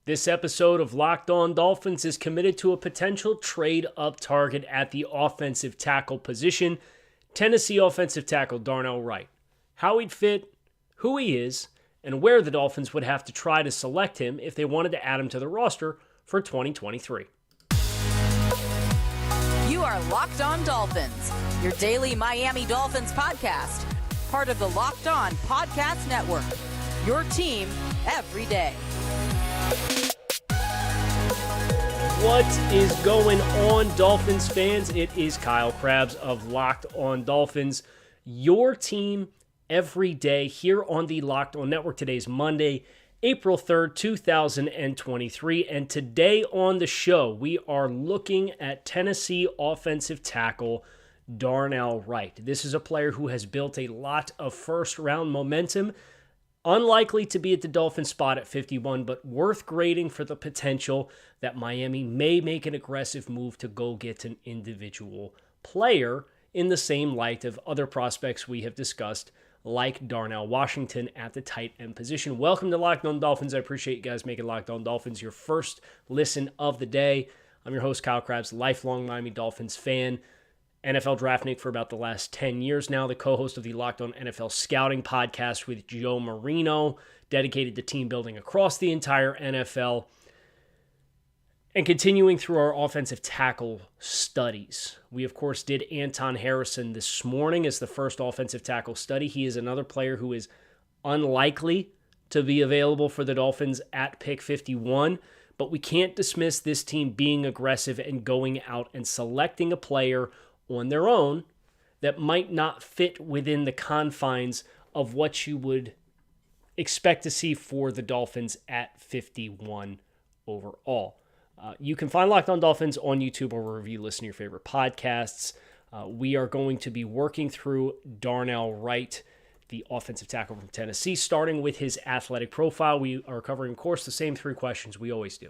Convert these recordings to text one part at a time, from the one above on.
This episode of Locked On Dolphins is committed to a potential trade-up target at the offensive tackle position, Tennessee offensive tackle Darnell Wright. How he'd fit, who he is, and where the Dolphins would have to try to select him if they wanted to add him to the roster for 2023. You are Locked On Dolphins, your daily Miami Dolphins podcast, part of the Locked On Podcast Network, your team every day. What is going on, Dolphins fans? It is Kyle Krabs of Locked On Dolphins, your team every day here on the Locked On Network. Today is Monday, April 3rd, 2023, and today on the show, we are looking at Tennessee offensive tackle Darnell Wright. This is a player who has built a lot of first-round momentum. Unlikely to be at the Dolphins spot at 51, but worth grading for the potential that Miami may make an aggressive move to go get an individual player in the same light of other prospects we have discussed, like Darnell Washington at the tight end position. Welcome to Locked On Dolphins. I appreciate you guys making Locked On Dolphins your first listen of the day. I'm your host, Kyle Krabs, lifelong Miami Dolphins fan. NFL Draftnik for about the last 10 years now, the co-host of the Locked On NFL Scouting podcast with Joe Marino, dedicated to team building across the entire NFL, and continuing through our offensive tackle studies. We, of course, did Anton Harrison this morning as the first offensive tackle study. He is another player who is unlikely to be available for the Dolphins at pick 51, but we can't dismiss this team being aggressive and going out and selecting a player on their own that might not fit within the confines of what you would expect to see for the Dolphins at 51 overall. You can find Locked On Dolphins on YouTube or wherever you listen to your favorite podcasts. We are going to be working through Darnell Wright, the offensive tackle from Tennessee, starting with his athletic profile. We are covering, of course, the same three questions we always do: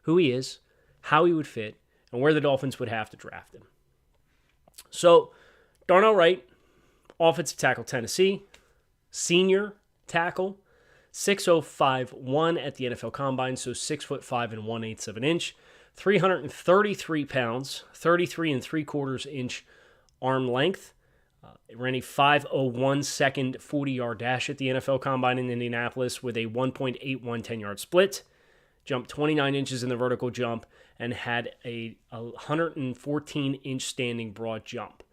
who he is, how he would fit, and where the Dolphins would have to draft him. So, Darnell Wright, offensive tackle, Tennessee, senior tackle, 6'5" at the NFL Combine, so 6'5" and 1/8 of an inch, 333 pounds, 33 3/4 inch arm length. Ran a 5:01 second 40-yard dash at the NFL Combine in Indianapolis with a 1.81 10-yard split. Jumped 29 inches in the vertical jump, and had a 114-inch standing broad jump.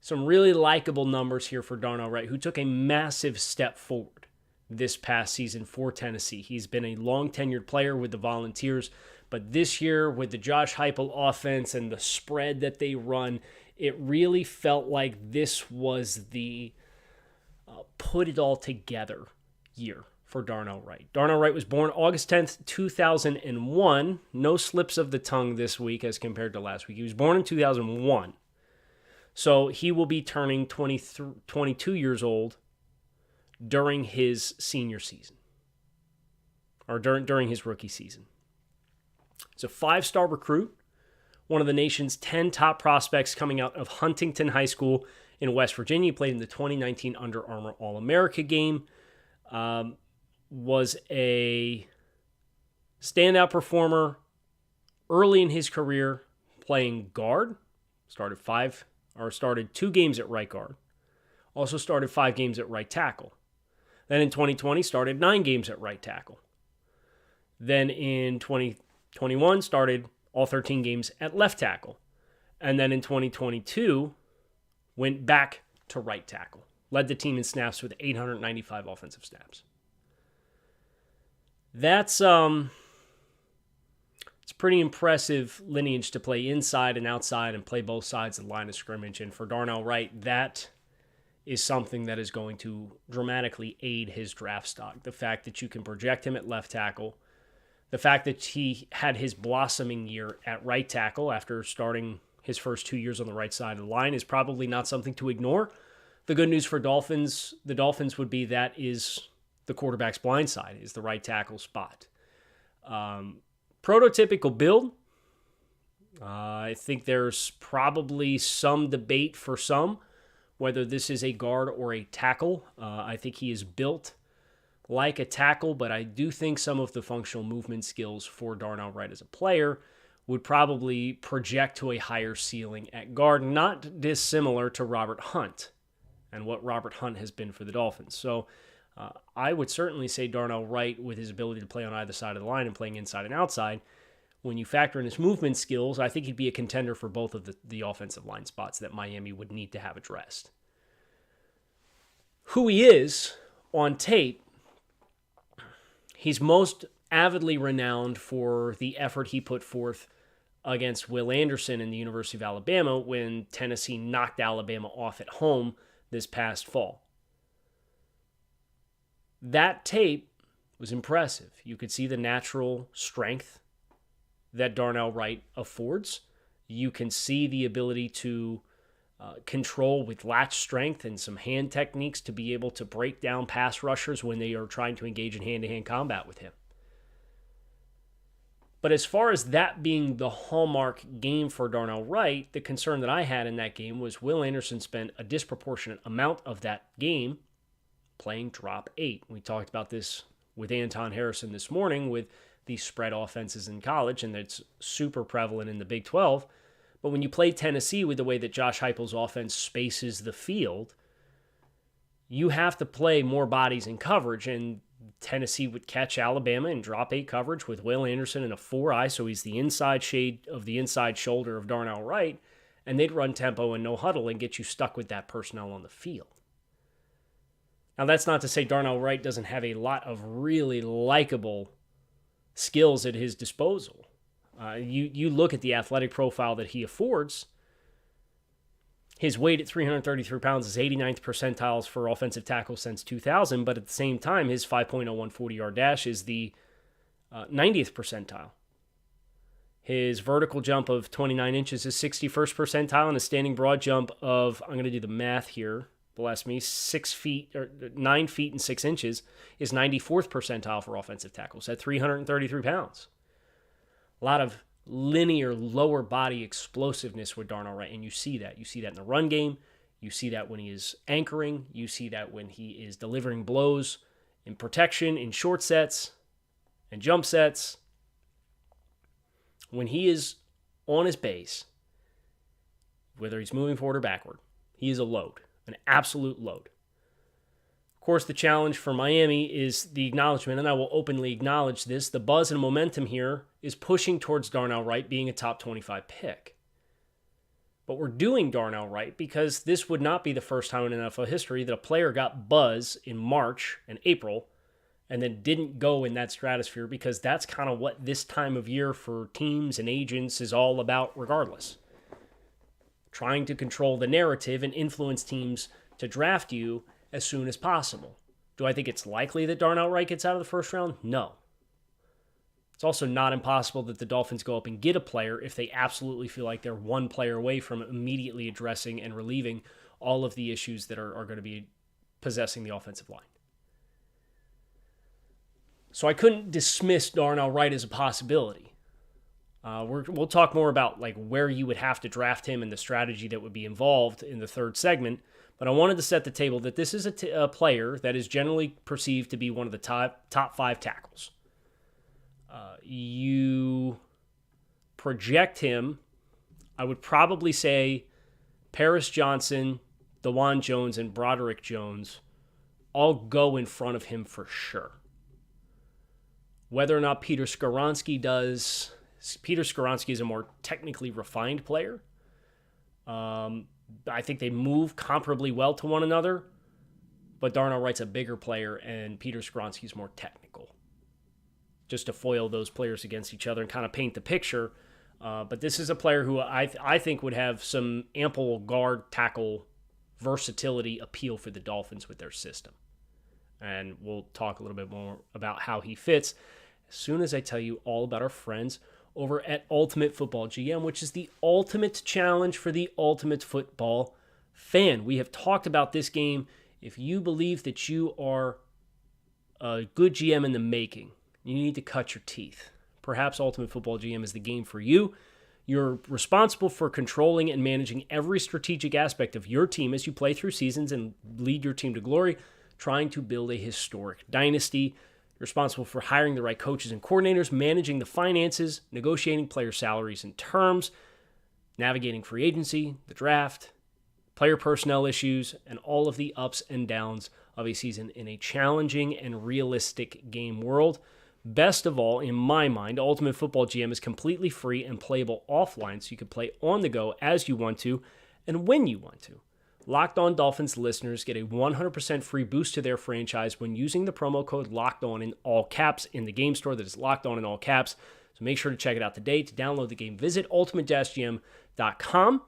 Some really likable numbers here for Darnell Wright, who took a massive step forward this past season for Tennessee. He's been a long-tenured player with the Volunteers, but this year with the Josh Heupel offense and the spread that they run, it really felt like this was the put-it-all-together year for Darnell Wright. Darnell Wright was born August 10th, 2001. No slips of the tongue this week as compared to last week. He was born in 2001. So he will be turning 22 years old during his senior season, or during his rookie season. He's a 5-star recruit, one of the nation's 10 top prospects coming out of Huntington High School in West Virginia. He played in the 2019 Under Armour All-America game. Was a standout performer early in his career playing guard. Started 2 games at right guard. Also started 5 games at right tackle. Then in 2020, started 9 games at right tackle. Then in 2021, started all 13 games at left tackle. And then in 2022, went back to right tackle. Led the team in snaps with 895 offensive snaps. That's it's pretty impressive lineage to play inside and outside and play both sides of the line of scrimmage. And for Darnell Wright, that is something that is going to dramatically aid his draft stock. The fact that you can project him at left tackle, the fact that he had his blossoming year at right tackle after starting his first 2 years on the right side of the line is probably not something to ignore. The good news for the Dolphins would be that is the quarterback's blind side, is the right tackle spot. Prototypical build. I think there's probably some debate for some whether this is a guard or a tackle. I think he is built like a tackle, but I do think some of the functional movement skills for Darnell Wright as a player would probably project to a higher ceiling at guard, not dissimilar to Robert Hunt and what Robert Hunt has been for the Dolphins. So I would certainly say Darnell Wright, with his ability to play on either side of the line and playing inside and outside, when you factor in his movement skills, I think he'd be a contender for both of the offensive line spots that Miami would need to have addressed. Who he is on tape, he's most avidly renowned for the effort he put forth against Will Anderson in the University of Alabama when Tennessee knocked Alabama off at home this past fall. That tape was impressive. You could see the natural strength that Darnell Wright affords. You can see the ability to control with latch strength and some hand techniques to be able to break down pass rushers when they are trying to engage in hand-to-hand combat with him. But as far as that being the hallmark game for Darnell Wright, the concern that I had in that game was Will Anderson spent a disproportionate amount of that game playing drop 8. We talked about this with Anton Harrison this morning with these spread offenses in college, and it's super prevalent in the Big 12. But when you play Tennessee with the way that Josh Heupel's offense spaces the field, you have to play more bodies in coverage, and Tennessee would catch Alabama in drop 8 coverage with Will Anderson in a 4-eye, so he's the inside shade of the inside shoulder of Darnell Wright, and they'd run tempo and no huddle and get you stuck with that personnel on the field. Now, that's not to say Darnell Wright doesn't have a lot of really likable skills at his disposal. You look at the athletic profile that he affords. His weight at 333 pounds is 89th percentiles for offensive tackles since 2000, but at the same time, his 5.01 40-yard dash is the 90th percentile. His vertical jump of 29 inches is 61st percentile, and a standing broad jump of, I'm going to do the math here, bless me, 9 feet and 6 inches is 94th percentile for offensive tackles at 333 pounds. A lot of linear lower body explosiveness with Darnell Wright, and you see that. You see that in the run game. You see that when he is anchoring. You see that when he is delivering blows in protection, in short sets, and jump sets. When he is on his base, whether he's moving forward or backward, he is a load. An absolute load. Of course, the challenge for Miami is the acknowledgement, and I will openly acknowledge this, the buzz and momentum here is pushing towards Darnell Wright being a top 25 pick. But we're doing Darnell Wright because this would not be the first time in NFL history that a player got buzz in March and April and then didn't go in that stratosphere, because that's kind of what this time of year for teams and agents is all about regardless. Trying to control the narrative and influence teams to draft you as soon as possible. Do I think it's likely that Darnell Wright gets out of the first round? No. It's also not impossible that the Dolphins go up and get a player if they absolutely feel like they're one player away from immediately addressing and relieving all of the issues that are going to be possessing the offensive line. So I couldn't dismiss Darnell Wright as a possibility. We'll talk more about like where you would have to draft him and the strategy that would be involved in the third segment. But I wanted to set the table that this is a player that is generally perceived to be one of the top 5 tackles. You project him, I would probably say Paris Johnson, DeJuan Jones, and Broderick Jones all go in front of him for sure. Whether or not Peter Skoronski does... Peter Skoronski is a more technically refined player. I think they move comparably well to one another, but Darnell Wright's a bigger player, and Peter Skoronski is more technical. Just to foil those players against each other and kind of paint the picture. But this is a player who I think would have some ample guard tackle versatility appeal for the Dolphins with their system. And we'll talk a little bit more about how he fits as soon as I tell you all about our friends over at Ultimate Football GM, which is the ultimate challenge for the ultimate football fan. We have talked about this game. If you believe that you are a good GM in the making, you need to cut your teeth. Perhaps Ultimate Football GM is the game for you. You're responsible for controlling and managing every strategic aspect of your team as you play through seasons and lead your team to glory. trying to build a historic dynasty. You're responsible for hiring the right coaches and coordinators, managing the finances, negotiating player salaries and terms, navigating free agency, the draft, player personnel issues, and all of the ups and downs of a season in a challenging and realistic game world. Best of all, in my mind, Ultimate Football GM is completely free and playable offline, so you can play on the go as you want to and when you want to. Locked On Dolphins listeners get a 100% free boost to their franchise when using the promo code Locked On in all caps in the game store. That is Locked On in all caps. So make sure to check it out today. To download the game, visit ultimate-gm.com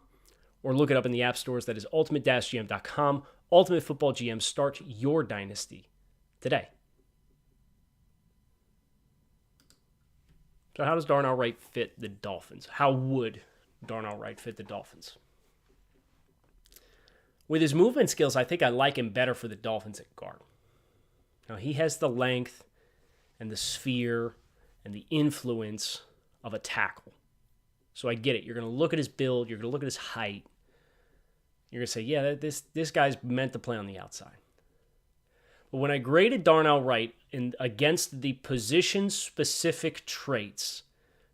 or look it up in the app stores. That is ultimate-gm.com. Ultimate Football GM. Start your dynasty today. So how does Darnell Wright fit the Dolphins? How would Darnell Wright fit the Dolphins? With his movement skills, I think I like him better for the Dolphins at guard. Now, he has the length and the sphere and the influence of a tackle. So I get it. You're going to look at his build. You're going to look at his height. You're going to say, yeah, this guy's meant to play on the outside. But when I graded Darnell Wright against the position-specific traits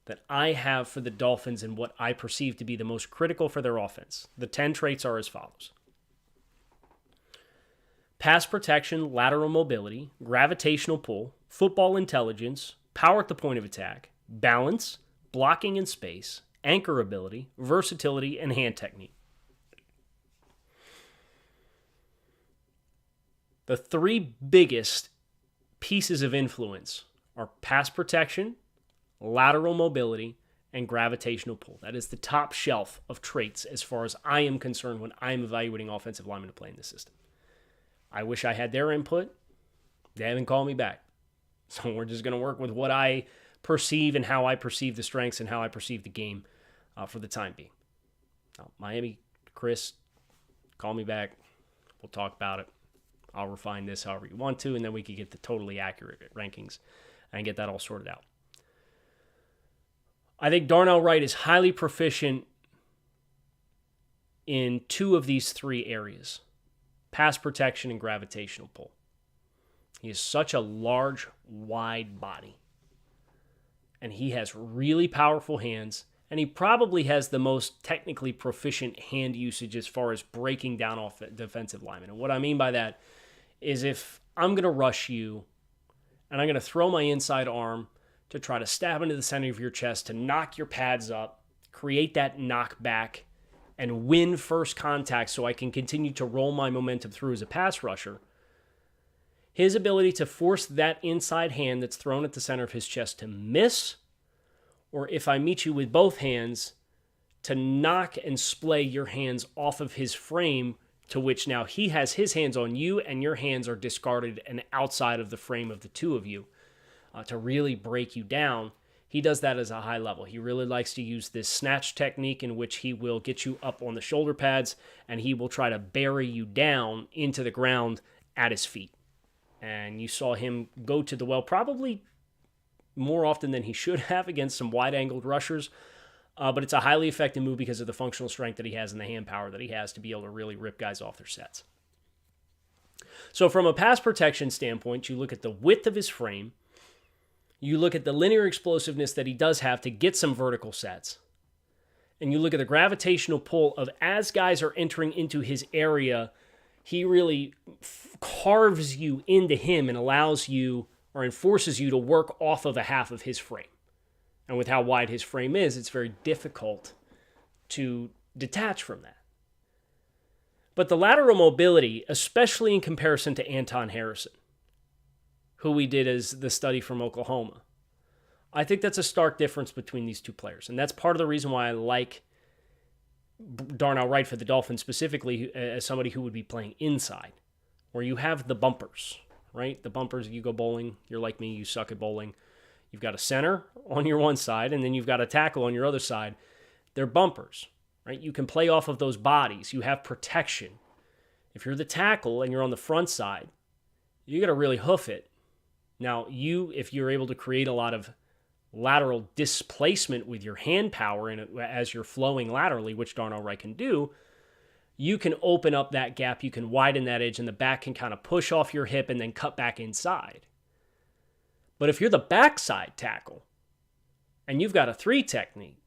that I have for the Dolphins and what I perceive to be the most critical for their offense, the 10 traits are as follows. Pass protection, lateral mobility, gravitational pull, football intelligence, power at the point of attack, balance, blocking in space, anchor ability, versatility, and hand technique. The three biggest pieces of influence are pass protection, lateral mobility, and gravitational pull. That is the top shelf of traits as far as I am concerned when I'm evaluating offensive linemen to play in this system. I wish I had their input. They haven't called me back. So we're just going to work with what I perceive and how I perceive the strengths and how I perceive the game for the time being. Now, Miami, Chris, call me back. We'll talk about it. I'll refine this however you want to, and then we can get the totally accurate rankings and get that all sorted out. I think Darnell Wright is highly proficient in two of these three areas. Pass protection and gravitational pull. He is such a large, wide body. And he has really powerful hands. And he probably has the most technically proficient hand usage as far as breaking down off defensive linemen. And what I mean by that is if I'm going to rush you and I'm going to throw my inside arm to try to stab into the center of your chest to knock your pads up, create that knockback, and win first contact so I can continue to roll my momentum through as a pass rusher, his ability to force that inside hand that's thrown at the center of his chest to miss, or if I meet you with both hands, to knock and splay your hands off of his frame, to which now he has his hands on you and your hands are discarded and outside of the frame of the two of you to really break you down. He does that as a high level. He really likes to use this snatch technique in which he will get you up on the shoulder pads and he will try to bury you down into the ground at his feet. And you saw him go to the well probably more often than he should have against some wide-angled rushers. But it's a highly effective move because of the functional strength that he has and the hand power that he has to be able to really rip guys off their sets. So from a pass protection standpoint, you look at the width of his frame, you look at the linear explosiveness that he does have to get some vertical sets, and you look at the gravitational pull of as guys are entering into his area, he really carves you into him and allows you or enforces you to work off of a half of his frame. And with how wide his frame is, it's very difficult to detach from that. But the lateral mobility, especially in comparison to Anton Harrison, who we did as the study from Oklahoma, I think that's a stark difference between these two players. And that's part of the reason why I like Darnell Wright for the Dolphins specifically as somebody who would be playing inside, where you have the bumpers, right? The bumpers, you go bowling, you're like me, you suck at bowling. You've got a center on your one side, and then you've got a tackle on your other side. They're bumpers, right? You can play off of those bodies. You have protection. If you're the tackle and you're on the front side, you got to really hoof it. Now, if you're able to create a lot of lateral displacement with your hand power as you're flowing laterally, which Darnell Wright can do, you can open up that gap, you can widen that edge, and the back can kind of push off your hip and then cut back inside. But if you're the backside tackle and you've got a 3 technique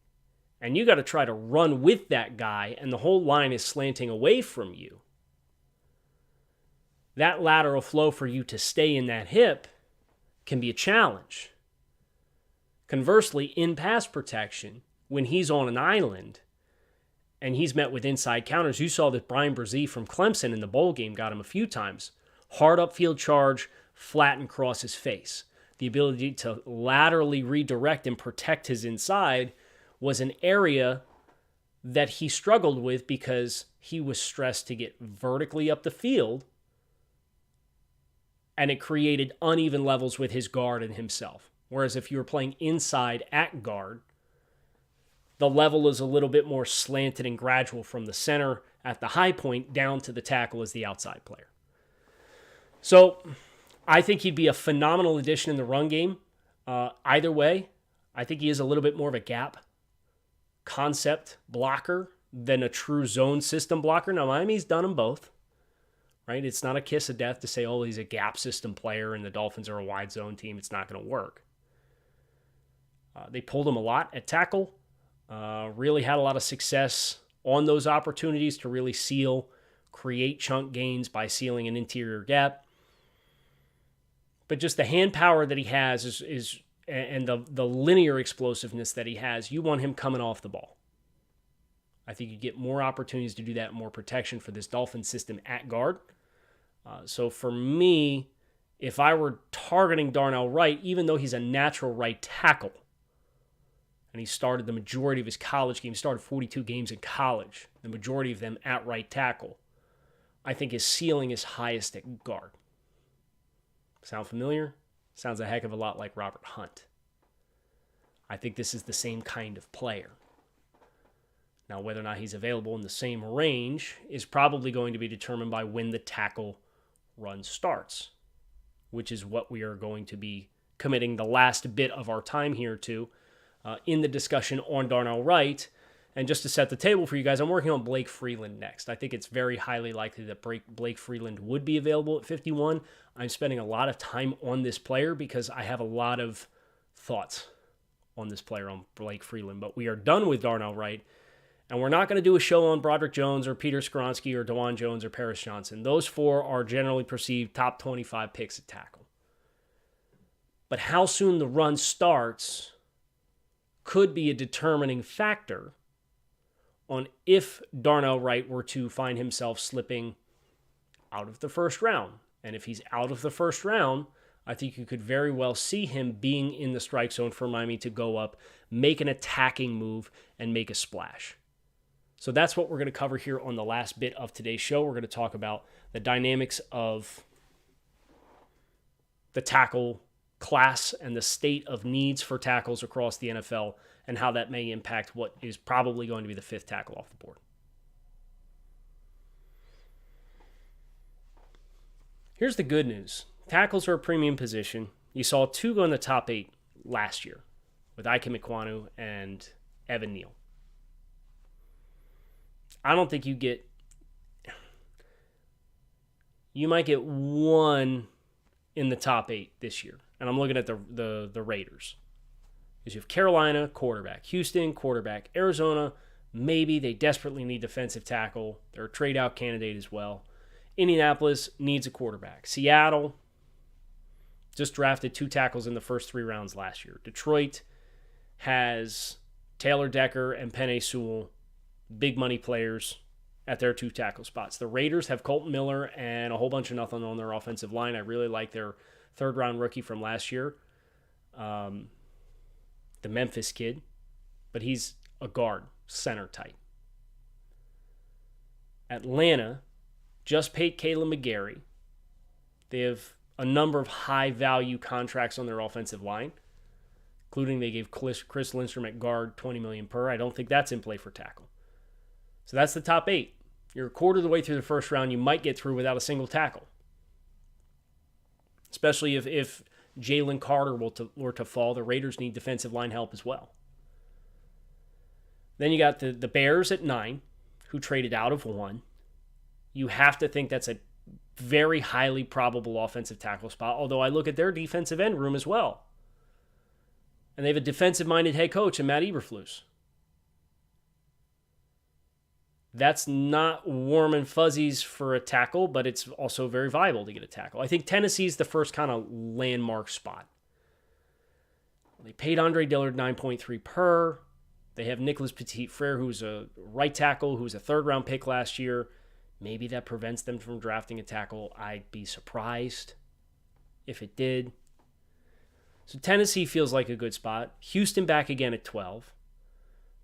and you got to try to run with that guy and the whole line is slanting away from you, that lateral flow for you to stay in that hip can be a challenge. Conversely, in pass protection, when he's on an island and he's met with inside counters, you saw that Brian Brzee from Clemson in the bowl game got him a few times. Hard upfield charge, flat and cross his face. The ability to laterally redirect and protect his inside was an area that he struggled with because he was stressed to get vertically up the field, and it created uneven levels with his guard and himself. Whereas if you were playing inside at guard, the level is a little bit more slanted and gradual from the center at the high point down to the tackle as the outside player. So I think he'd be a phenomenal addition in the run game. Either way, I think he is a little bit more of a gap concept blocker than a true zone system blocker. Now, Miami's done them both, right? It's not a kiss of death to say, oh, he's a gap system player and the Dolphins are a wide zone team. It's not going to work. They pulled him a lot at tackle. Really had a lot of success on those opportunities to really create chunk gains by sealing an interior gap. But just the hand power that he has and the linear explosiveness that he has, you want him coming off the ball. I think you get more opportunities to do that, more protection for this Dolphin system at guard. So for me, if I were targeting Darnell Wright, even though he's a natural right tackle, and he started the majority of his college games, started 42 games in college, the majority of them at right tackle, I think his ceiling is highest at guard. Sound familiar? Sounds a heck of a lot like Robert Hunt. I think this is the same kind of player. Now, whether or not he's available in the same range is probably going to be determined by when the tackle run starts, which is what we are going to be committing the last bit of our time here to in the discussion on Darnell Wright. And just to set the table for you guys, I'm working on Blake Freeland next. I think it's very highly likely that Blake Freeland would be available at 51. I'm spending a lot of time on this player because I have a lot of thoughts on this player, on Blake Freeland. But we are done with Darnell Wright, and we're not going to do a show on Broderick Jones or Peter Skoronski or DeJuan Jones or Paris Johnson. Those 4 are generally perceived top 25 picks at tackle. But how soon the run starts could be a determining factor on if Darnell Wright were to find himself slipping out of the first round. And if he's out of the first round, I think you could very well see him being in the strike zone for Miami to go up, make an attacking move, and make a splash. So that's what we're going to cover here on the last bit of today's show. We're going to talk about the dynamics of the tackle class and the state of needs for tackles across the NFL and how that may impact what is probably going to be the 5th tackle off the board. Here's the good news. Tackles are a premium position. You saw 2 go in the top 8 last year with Ike Mekwonu and Evan Neal. I don't think you might get 1 in the top 8 this year. And I'm looking at the Raiders. Because you have Carolina, quarterback. Houston, quarterback. Arizona, maybe they desperately need defensive tackle. They're a trade-out candidate as well. Indianapolis needs a quarterback. Seattle just drafted 2 tackles in the first 3 rounds last year. Detroit has Taylor Decker and Penei Sewell, big money players at their 2 tackle spots. The Raiders have Colton Miller and a whole bunch of nothing on their offensive line. I really like their 3rd-round rookie from last year, the Memphis kid, but he's a guard, center type. Atlanta just paid Caleb McGarry. They have a number of high-value contracts on their offensive line, including they gave Chris Lindstrom at guard $20 million per. I don't think that's in play for tackle. So that's the top 8. You're a quarter of the way through the first round. You might get through without a single tackle, especially if Jalen Carter were to fall. The Raiders need defensive line help as well. Then you got the Bears at 9, who traded out of 1. you have to think that's a very highly probable offensive tackle spot, although I look at their defensive end room as well. And they have a defensive-minded head coach in Matt Eberflus. That's not warm and fuzzies for a tackle, but it's also very viable to get a tackle. I think Tennessee's the first kind of landmark spot. They paid Andre Dillard $9.3 per. They have Nicholas Petit-Frere, who's a right tackle, who was a third-round pick last year. Maybe that prevents them from drafting a tackle. I'd be surprised if it did. So Tennessee feels like a good spot. Houston back again at 12.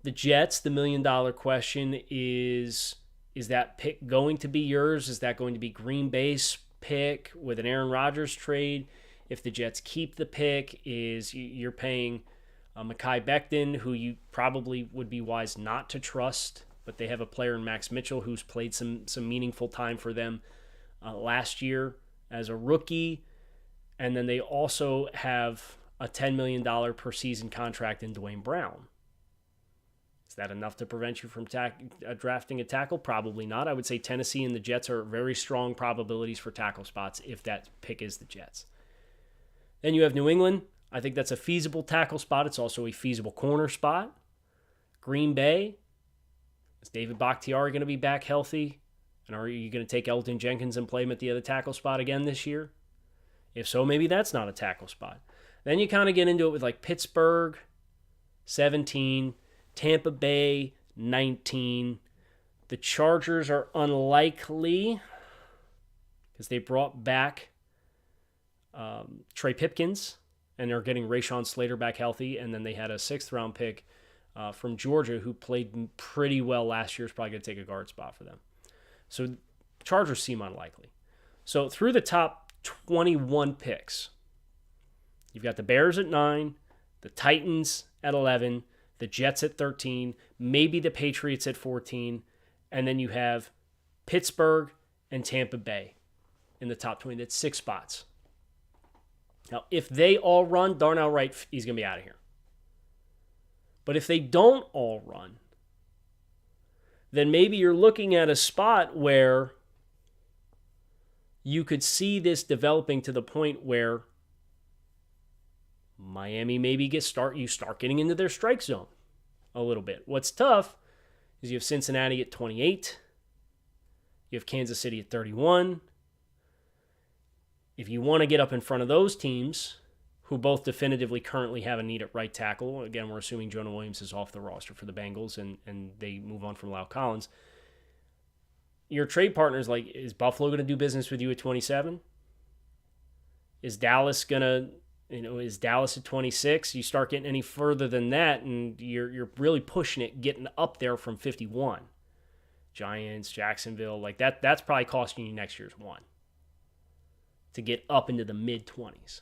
The Jets, the $1 million question is that pick going to be yours? Is that going to be Green Bay's pick with an Aaron Rodgers trade? If the Jets keep the pick, you're paying Mekhi Becton, who you probably would be wise not to trust, but they have a player in Max Mitchell who's played some meaningful time for them last year as a rookie. And then they also have a $10 million per season contract in Dwayne Brown. Is that enough to prevent you from drafting a tackle? Probably not. I would say Tennessee and the Jets are very strong probabilities for tackle spots if that pick is the Jets. Then you have New England. I think that's a feasible tackle spot. It's also a feasible corner spot. Green Bay. Is David Bakhtiari going to be back healthy? And are you going to take Elton Jenkins and play him at the other tackle spot again this year? If so, maybe that's not a tackle spot. Then you kind of get into it with like Pittsburgh, 17, Tampa Bay, 19. The Chargers are unlikely because they brought back Trey Pipkins, and they're getting Rashawn Slater back healthy, and then they had a 6th-round pick from Georgia who played pretty well last year. Is probably going to take a guard spot for them. So Chargers seem unlikely. So through the top 21 picks, you've got the Bears at 9, the Titans at 11, the Jets at 13, maybe the Patriots at 14, and then you have Pittsburgh and Tampa Bay in the top 20. That's 6 spots. Now, if they all run, Darnell Wright, he's going to be out of here. But if they don't all run, then maybe you're looking at a spot where you could see this developing to the point where Miami maybe you start getting into their strike zone a little bit. What's tough is you have Cincinnati at 28. You have Kansas City at 31. If you want to get up in front of those teams, who both definitively currently have a need at right tackle, again, we're assuming Jonah Williams is off the roster for the Bengals and they move on from La'el Collins, your trade partner's like, is Buffalo going to do business with you at 27? Is Dallas at 26? You start getting any further than that, and you're really pushing it, getting up there from 51. Giants, Jacksonville, like that's probably costing you next year's one to get up into the mid-20s.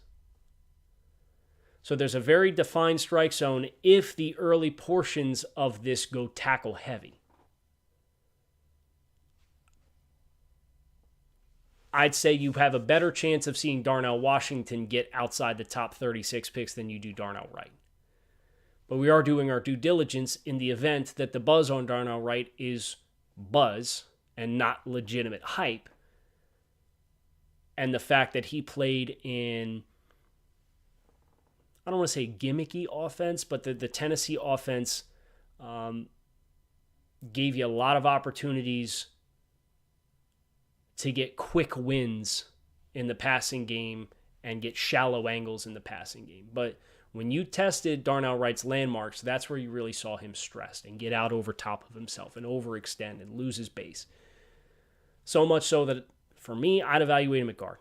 So there's a very defined strike zone if the early portions of this go tackle heavy. I'd say you have a better chance of seeing Darnell Washington get outside the top 36 picks than you do Darnell Wright. But we are doing our due diligence in the event that the buzz on Darnell Wright is buzz and not legitimate hype. And the fact that he played in, I don't want to say gimmicky offense, but the Tennessee offense gave you a lot of opportunities to get quick wins in the passing game and get shallow angles in the passing game. But when you tested Darnell Wright's landmarks, that's where you really saw him stressed and get out over top of himself and overextend and lose his base. So much so that, for me, I'd evaluate him at guard.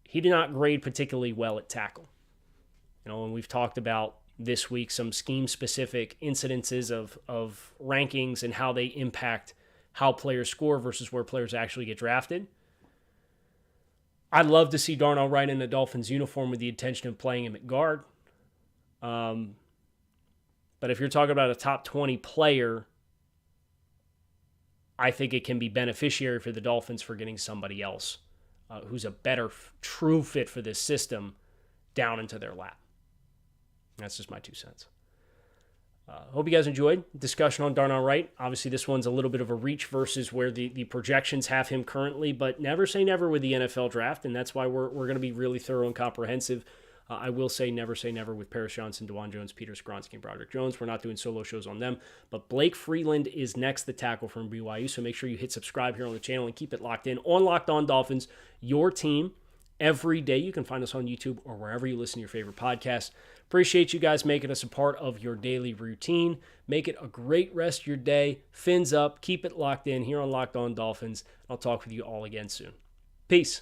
He did not grade particularly well at tackle. And we've talked about this week some scheme-specific incidences of rankings and how they impact how players score versus where players actually get drafted. I'd love to see Darnell Wright in a Dolphins uniform with the intention of playing him at guard. But if you're talking about a top 20 player, I think it can be beneficiary for the Dolphins for getting somebody else who's a better true fit for this system down into their lap. That's just my 2 cents. Hope you guys enjoyed discussion on Darnell Wright. Obviously, this one's a little bit of a reach versus where the projections have him currently, but never say never with the NFL draft, and that's why we're going to be really thorough and comprehensive. I will say never with Paris Johnson, DeJuan Jones, Peter Skoronski, and Broderick Jones. We're not doing solo shows on them, but Blake Freeland is next, the tackle from BYU, so make sure you hit subscribe here on the channel and keep it locked in on Locked On Dolphins, your team every day. You can find us on YouTube or wherever you listen to your favorite podcasts. Appreciate you guys making us a part of your daily routine. Make it a great rest of your day. Fins up. Keep it locked in here on Locked On Dolphins. I'll talk with you all again soon. Peace.